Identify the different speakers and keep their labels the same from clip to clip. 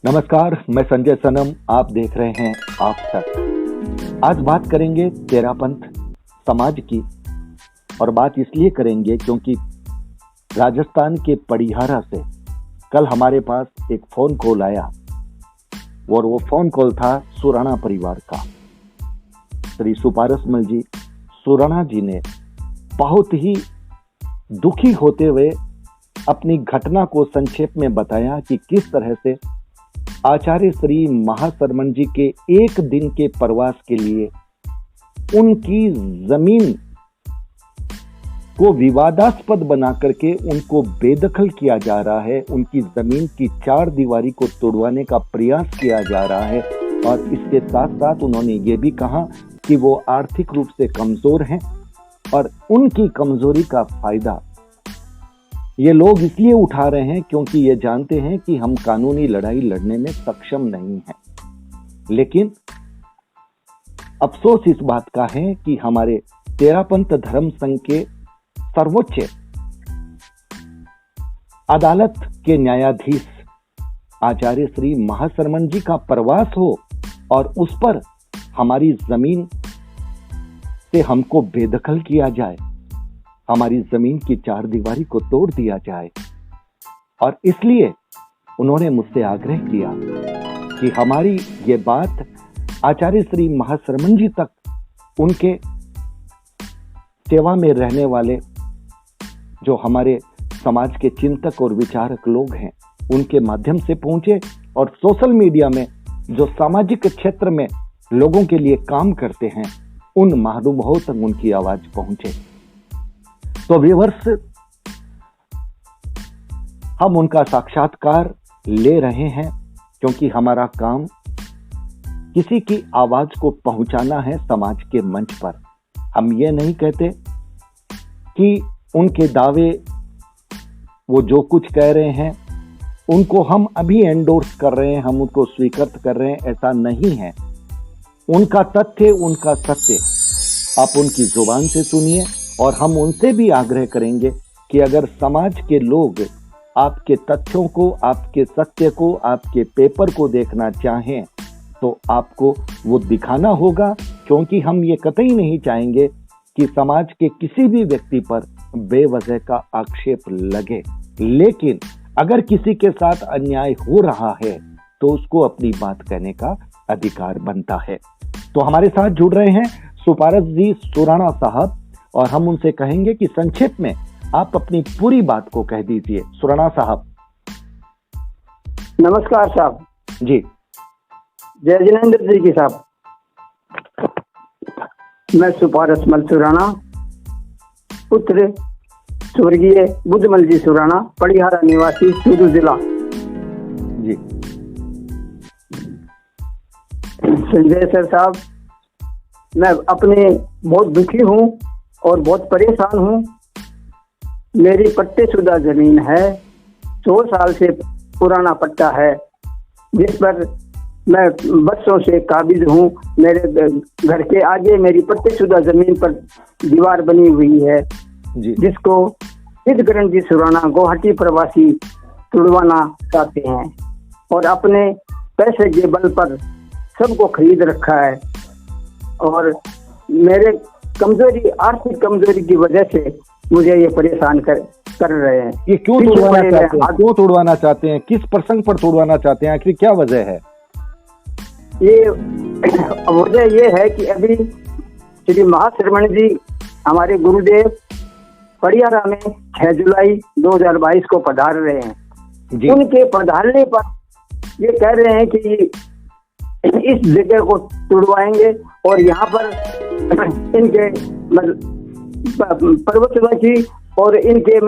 Speaker 1: नमस्कार, मैं संजय सनम। आप देख रहे हैं आप तक। आज बात करेंगे तेरापंथ समाज की, और बात इसलिए करेंगे क्योंकि राजस्थान के पड़िहारा से कल हमारे पास एक फोन कॉल आया, और वो फोन कॉल था सुराणा परिवार का। श्री सुपारसमल जी सुराणा जी ने बहुत ही दुखी होते हुए अपनी घटना को संक्षेप में बताया कि किस तरह से आचार्य श्री महाशरमन जी के एक दिन के प्रवास के लिए उनकी जमीन को विवादास्पद बना करके उनको बेदखल किया जा रहा है, उनकी जमीन की चार दीवारी को तोड़वाने का प्रयास किया जा रहा है। और इसके साथ साथ उन्होंने ये भी कहा कि वो आर्थिक रूप से कमजोर हैं और उनकी कमजोरी का फायदा ये लोग इसलिए उठा रहे हैं क्योंकि ये जानते हैं कि हम कानूनी लड़ाई लड़ने में सक्षम नहीं हैं। लेकिन अफसोस इस बात का है कि हमारे तेरापंथ धर्म संघ के सर्वोच्च अदालत के न्यायाधीश आचार्य श्री महाशरमन जी का प्रवास हो और उस पर हमारी जमीन से हमको बेदखल किया जाए, हमारी जमीन की चार दीवारी को तोड़ दिया जाए। और इसलिए उन्होंने मुझसे आग्रह किया कि हमारी ये बात आचार्य श्री महाशरमन जी तक, उनके सेवा में रहने वाले जो हमारे समाज के चिंतक और विचारक लोग हैं, उनके माध्यम से पहुंचे, और सोशल मीडिया में जो सामाजिक क्षेत्र में लोगों के लिए काम करते हैं उन महानुभावों तक उनकी आवाज पहुंचे। तो व्यूअर्स, हम उनका साक्षात्कार ले रहे हैं क्योंकि हमारा काम किसी की आवाज को पहुंचाना है समाज के मंच पर। हम ये नहीं कहते कि उनके दावे, वो जो कुछ कह रहे हैं उनको हम अभी एंडोर्स कर रहे हैं, हम उनको स्वीकृत कर रहे हैं, ऐसा नहीं है। उनका तथ्य, उनका सत्य आप उनकी जुबान से सुनिए। और हम उनसे भी आग्रह करेंगे कि अगर समाज के लोग आपके तथ्यों को, आपके सत्य को, आपके पेपर को देखना चाहें तो आपको वो दिखाना होगा, क्योंकि हम ये कतई नहीं चाहेंगे कि समाज के किसी भी व्यक्ति पर बेवजह का आक्षेप लगे। लेकिन अगर किसी के साथ अन्याय हो रहा है तो उसको अपनी बात कहने का अधिकार बनता है। तो हमारे साथ जुड़ रहे हैं सुपारस जी सुराणा साहब, और हम उनसे कहेंगे कि संक्षेप में आप अपनी पूरी बात को कह दीजिए। सुराणा साहब।
Speaker 2: नमस्कार साहब
Speaker 1: जी।
Speaker 2: जय जिनेंद्र जी की साहब। मैं सुपारसमल सुराणा, पुत्र स्वर्गीय बुद्धमल जी सुराणा, पड़िहारा निवासी, चूरू जिला।
Speaker 1: जी
Speaker 2: संजय सर साहब, मैं अपने बहुत दुखी हूँ और बहुत परेशान हूँ। मेरी पट्टेशुदा जमीन है, 100 साल से पुराना पट्टा है, जिस पर मैं बरसों से काबिज हूँ। मेरे घर के आगे मेरी पट्टेशुदा जमीन पर दीवार बनी हुई है
Speaker 1: जी,
Speaker 2: जिसको सिद्धकरण जी सुराणा गुवाहाटी प्रवासी तुड़वाना चाहते हैं, और अपने पैसे के बल पर सबको खरीद रखा है। और मेरे कमजोरी, आर्थिक कमजोरी की वजह से मुझे ये परेशान कर रहे हैं।
Speaker 1: ये क्यों तोड़वाना चाहते हैं? क्यों तोड़वाना चाहते हैं? किस प्रसंग पर तोड़वाना चाहते हैं? आखिर क्या वजह है?
Speaker 2: ये वजह ये है कि अभी श्री महाशरमन जी हमारे गुरुदेव पड़ियारा में 6 जुलाई 2022 को पधार रहे हैं
Speaker 1: जी।
Speaker 2: उनके पधारने पर ये कह रहे हैं कि इस जगह को तुड़वाएंगे और यहाँ पर इनके पर्वतवासी और इनके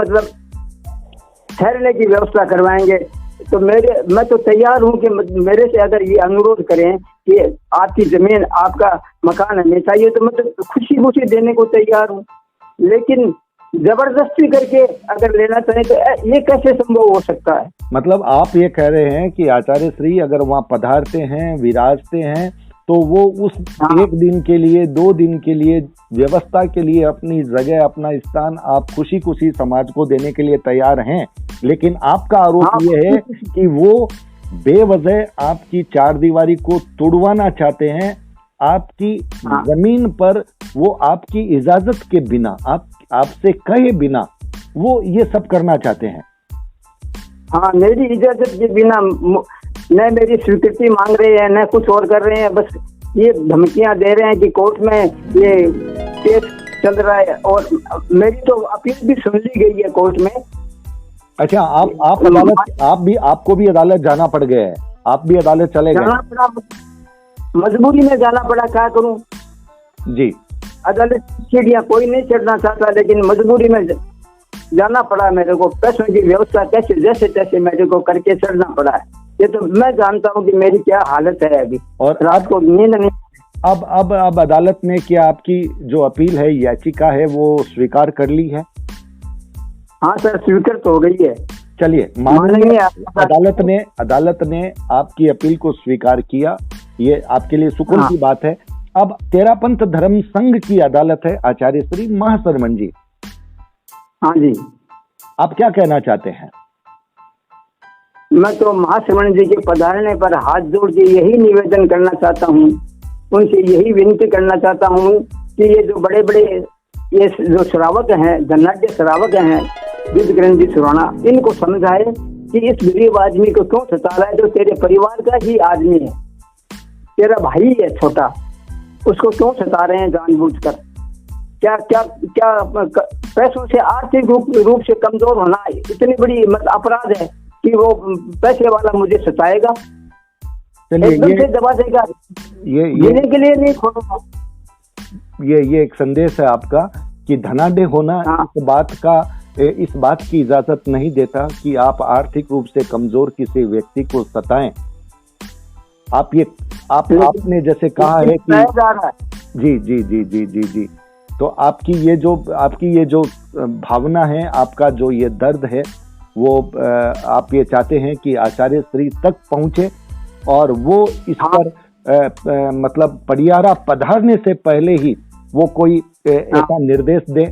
Speaker 2: ठहरने की व्यवस्था करवाएंगे। तो मैं तो तैयार हूँ कि मेरे से अगर ये अनुरोध करें कि आपकी जमीन, आपका मकान हमें चाहिए, तो मैं तो खुशी देने को तैयार हूँ। लेकिन जबरदस्ती करके अगर लेना चाहें तो ये कैसे संभव हो सकता है?
Speaker 1: मतलब आप ये कह रहे हैं कि आचार्य श्री अगर वहां पधारते हैं, विराजते हैं, तो वो उस एक दिन के लिए, 2 दिन के लिए, व्यवस्था के लिए अपनी जगह, अपना स्थान आप खुशी समाज को देने के लिए तैयार हैं। लेकिन आपका आरोप ये है कि वो बेवजह आपकी चार दीवारी को तोड़वाना चाहते हैं, आपकी
Speaker 2: हाँ।
Speaker 1: जमीन पर वो आपकी इजाजत के बिना, आपसे कहे बिना वो ये सब करना चाहते हैं।
Speaker 2: हाँ, मेरी इजाजत के बिना न मेरी स्वीकृति मांग रहे हैं, न कुछ और कर रहे हैं, बस ये धमकियां दे रहे हैं कि कोर्ट में ये केस चल रहा है और मेरी तो अपील भी सुन ली गई है कोर्ट में।
Speaker 1: अच्छा, आप अदालत, आपको भी अदालत जाना पड़ गया है, आप भी अदालत चले गए?
Speaker 2: जाना पड़ा, मजबूरी में जाना पड़ा, क्या करूं
Speaker 1: जी।
Speaker 2: अदालत सीढ़ियां कोई नहीं चढ़ना चाहता, लेकिन मजबूरी में जाना पड़ा मेरे को। पैसों की व्यवस्था कैसे जैसे तैसे मेरे को करके चढ़ना पड़ा है। ये तो मैं जानता हूँ कि मेरी क्या हालत है अभी,
Speaker 1: और
Speaker 2: रात को नींद नहीं।
Speaker 1: अब अदालत ने क्या आपकी जो अपील है, याचिका है, वो स्वीकार कर ली है?
Speaker 2: हाँ सर, स्वीकृत तो हो गई है।
Speaker 1: चलिए, माननीय अदालत ने आपकी अपील को स्वीकार किया, ये आपके लिए सुकून
Speaker 2: हाँ।
Speaker 1: की बात है। अब तेरापंथ धर्म संघ की अदालत है, आचार्य श्री महाशरमन जी।
Speaker 2: हाँ जी,
Speaker 1: आप क्या कहना चाहते हैं?
Speaker 2: मैं तो महाशरमन जी के पधारने पर हाथ जोड़ के यही निवेदन करना चाहता हूँ, उनसे यही विनती करना चाहता हूँ कि ये जो बड़े बड़े ये जो श्रावक हैं, धनाढ्य श्रावक हैं, रिद्धग्रंथ जी सुराणा, इनको समझाए कि इस गरीब आदमी को क्यों सता रहा है, जो तेरे परिवार का ही आदमी है, तेरा भाई है छोटा, उसको क्यों सता रहे हैं जानबूझकर। क्या क्या क्या पैसों से आर्थिक रूप से कमजोर होना इतनी बड़ी अपराध है कि वो पैसे वाला मुझे सताएगा, एकदम से दबा देगा, जीने के लिए नहीं छोड़ूंगा।
Speaker 1: ये एक संदेश है आपका कि धनाढ्य होना
Speaker 2: हाँ।
Speaker 1: इस बात की इजाजत नहीं देता कि आप आर्थिक रूप से कमजोर किसी व्यक्ति को सताएं। आपने जैसे कहा है कि जी जी जी जी जी जी, तो आपकी ये जो भावना है, आपका जो ये दर्द है, वो आप ये चाहते हैं कि आचार्य श्री तक पहुंचे और वो इस पर मतलब पडियारा पधारने से पहले ही वो कोई ऐसा निर्देश दें,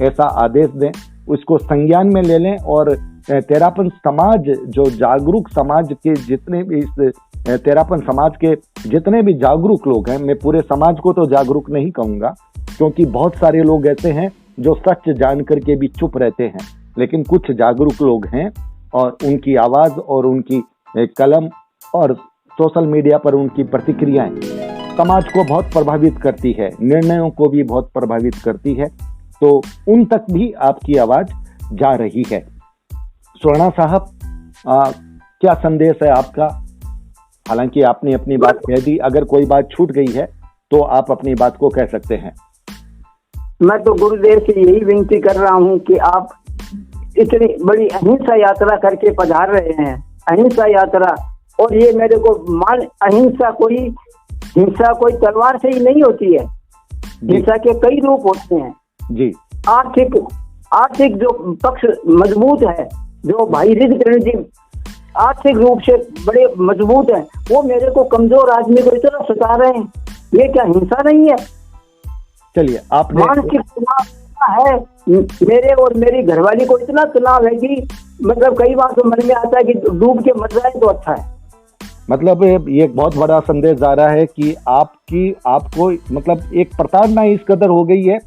Speaker 1: ऐसा आदेश दें, उसको संज्ञान में ले लें। और तेरापन समाज, जो जागरूक समाज के जितने भी, इस तेरापन समाज के जितने भी जागरूक लोग हैं, मैं पूरे समाज को तो जागरूक नहीं कहूँगा, क्योंकि बहुत सारे लोग ऐसे हैं जो सच जान करके भी चुप रहते हैं, लेकिन कुछ जागरूक लोग हैं और उनकी आवाज़ और उनकी कलम और सोशल मीडिया पर उनकी प्रतिक्रियाएं समाज को बहुत प्रभावित करती है, निर्णयों को भी बहुत प्रभावित करती है, तो उन तक भी आपकी आवाज़ जा रही है। सुराणा साहब, क्या संदेश है आपका? हालांकि आपने अपनी बात कह दी, अगर कोई बात छूट गई है तो आप अपनी बात को कह सकते हैं।
Speaker 2: मैं तो गुरुदेव से यही विनती कर रहा हूँ कि आप इतनी बड़ी अहिंसा यात्रा करके पधार रहे हैं, अहिंसा यात्रा, और ये मेरे को हिंसा कोई तलवार से ही नहीं होती है, हिंसा के कई रूप होते हैं
Speaker 1: जी।
Speaker 2: आर्थिक जो पक्ष मजबूत है, जो भाई रिद्धग्रंथ जी आर्थिक रूप से बड़े मजबूत हैं, वो मेरे को कमजोर आदमी को इतना सता रहे हैं, ये क्या हिंसा नहीं है?
Speaker 1: चलिए, आपने
Speaker 2: मानसिक तनाव है, मेरे और मेरी घरवाली को इतना तनाव है कि मतलब कई बार तो मन में आता है कि डूब के मर जाए तो अच्छा है।
Speaker 1: मतलब ये एक बहुत बड़ा संदेश आ रहा है कि आपको मतलब एक प्रताड़ना इस कदर हो गई है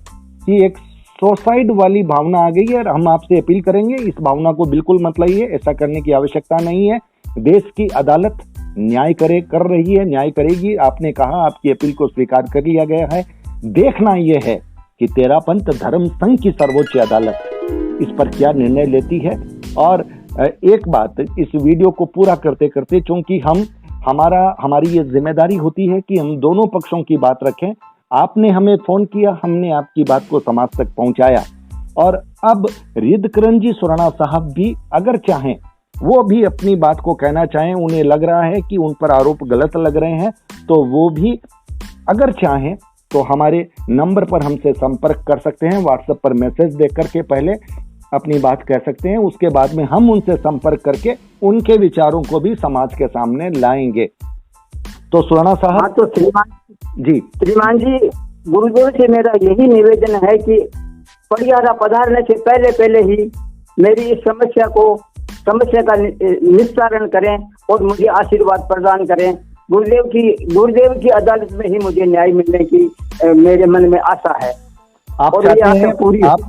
Speaker 1: कि एक सुसाइड वाली भावना आ गई है। और हम आपसे अपील करेंगे, इस भावना को बिल्कुल मत लाइए, ऐसा करने की आवश्यकता नहीं है। देश की अदालत न्याय कर रही है, न्याय करेगी। आपने कहा आपकी अपील को स्वीकार कर लिया गया है। देखना यह है कि तेरापंथ धर्म संघ की सर्वोच्च अदालत इस पर क्या निर्णय लेती है। और एक बात, इस वीडियो को पूरा करते करते, चूंकि हमारी ये जिम्मेदारी होती है कि हम दोनों पक्षों की बात रखें। आपने हमें फोन किया, हमने आपकी बात को समाज तक पहुंचाया, और अब रिद्धग्रंथ जी सुराणा साहब भी अगर चाहें, वो भी अपनी बात को कहना चाहें, उन्हें लग रहा है कि उन पर आरोप गलत लग रहे हैं, तो वो भी अगर चाहें तो हमारे नंबर पर हमसे संपर्क कर सकते हैं। व्हाट्सएप पर मैसेज देख करके पहले अपनी बात कह सकते हैं, उसके बाद में हम उनसे संपर्क करके उनके विचारों को भी समाज के सामने लाएंगे। तो सुराणा साहब।
Speaker 2: हाँ, तो श्रीमान जी, गुरुदेव से मेरा यही निवेदन है कि पडियारा पधारने से पहले ही मेरी इस समस्या को समस्या का निस्तारण करें और मुझे आशीर्वाद प्रदान करें। गुरुदेव की अदालत में ही मुझे न्याय मिलने की मेरे मन में आशा है।
Speaker 1: आप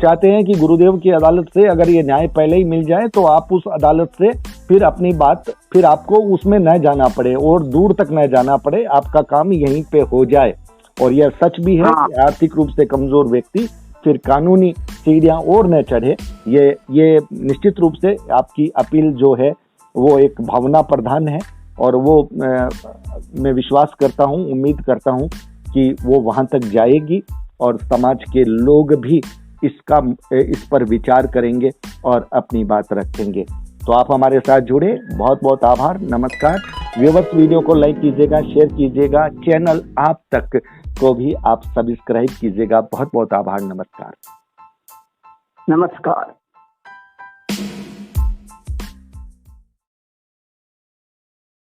Speaker 1: चाहते हैं कि गुरुदेव की अदालत से अगर ये न्याय पहले ही मिल जाए तो आप उस अदालत से फिर अपनी बात, फिर आपको उसमें न जाना पड़े और दूर तक न जाना पड़े, आपका काम यहीं पे हो जाए। और यह सच भी है कि आर्थिक रूप से कमजोर व्यक्ति फिर कानूनी सीढ़ियां और न चढ़े। ये निश्चित रूप से आपकी अपील जो है वो एक भावना प्रधान है और वो मैं विश्वास करता हूँ, उम्मीद करता हूँ कि वो वहां तक जाएगी और समाज के लोग भी इस पर विचार करेंगे और अपनी बात रखेंगे। तो आप हमारे साथ जुड़े, बहुत बहुत आभार, नमस्कार। व्यूअर्स, वीडियो को लाइक कीजिएगा, शेयर कीजिएगा, चैनल आप तक को भी आप सब्सक्राइब कीजिएगा। बहुत बहुत आभार, नमस्कार।
Speaker 2: नमस्कार।